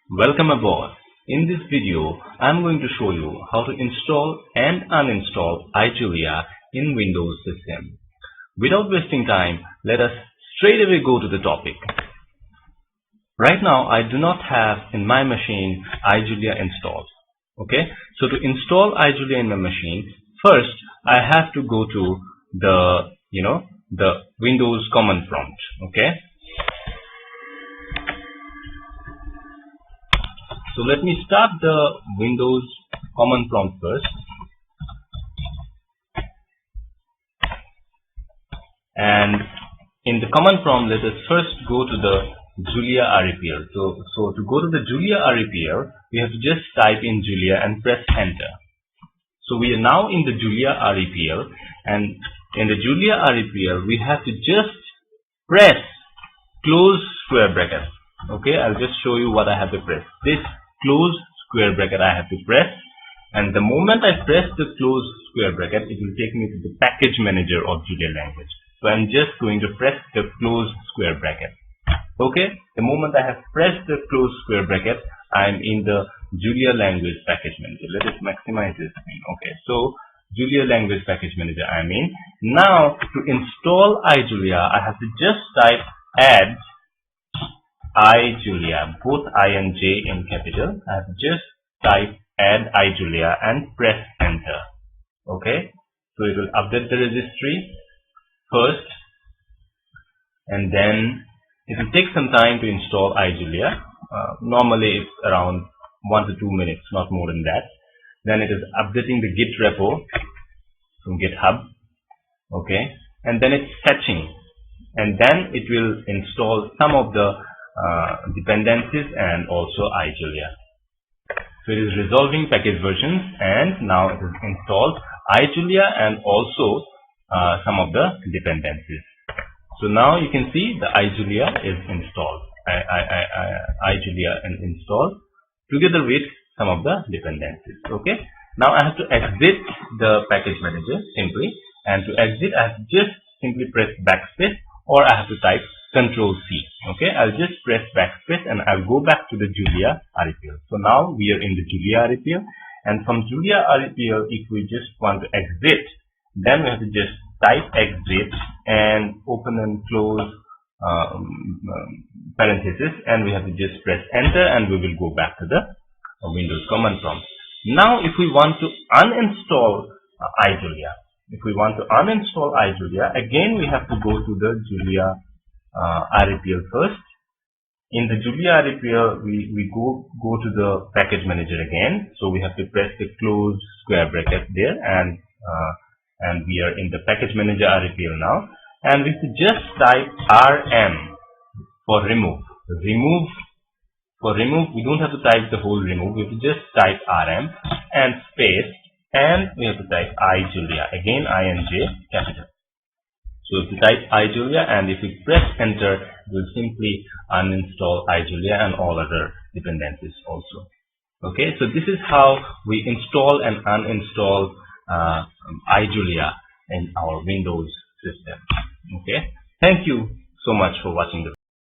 Welcome aboard. In this video, I'm going to show you how to install and uninstall IJulia in Windows system. Without wasting time, let us straight away go to the topic. Right now, I do not have in my machine IJulia installed. Okay, so to install IJulia in my machine, first I have to go to the Windows command prompt. Okay. So let me start the Windows command prompt first. And in the command prompt, let us first go to the Julia REPL. So to go to the Julia REPL, we have to just type in Julia and press enter. So we are now in the Julia REPL, and in the Julia REPL, we have to just press close square bracket. Okay, I'll just show you what I have to press. This close square bracket I have to press, and the moment I press the close square bracket, it will take me to the package manager of Julia language. So I'm just going to press the close square bracket. Okay, the moment I have pressed the close square bracket, I'm in the Julia language package manager. Let us maximize this thing. Okay, so Julia language package manager I'm in. Now to install IJulia, I have to just type add IJulia, both I and J in capital. I have to just type add IJulia and press enter. Okay, so it will update the registry first, and then it will take some time to install IJulia. Normally it's around 1 to 2 minutes, not more than that. Then it is updating the Git repo from GitHub. Okay, and then it's fetching, and then it will install some of the dependencies and also IJulia. So it is resolving package versions, and now it is installed IJulia and also some of the dependencies. So now you can see the IJulia is installed. IJulia is installed together with some of the dependencies. Okay. Now I have to exit the package manager simply, and to exit I have to just simply press backspace, or I have to type Control C. Okay, I'll just press backspace and I'll go back to the Julia REPL. So now we are in the Julia REPL, and from Julia REPL, if we just want to exit, then we have to just type exit and open and close parenthesis, and we have to just press enter, and we will go back to the Windows command prompt. Now if we want to uninstall IJulia, again we have to go to the Julia REPL first. In the Julia REPL, we go to the package manager again. So we have to press the close square bracket there, and we are in the package manager REPL now. And we have to just type RM for remove. For remove, we don't have to type the whole remove. We have to just type RM and space, and we have to type IJulia, again I and J capital. So if you type IJulia and if you press enter, it will simply uninstall IJulia and all other dependencies also. Okay, so this is how we install and uninstall IJulia in our Windows system. Okay, thank you so much for watching the video.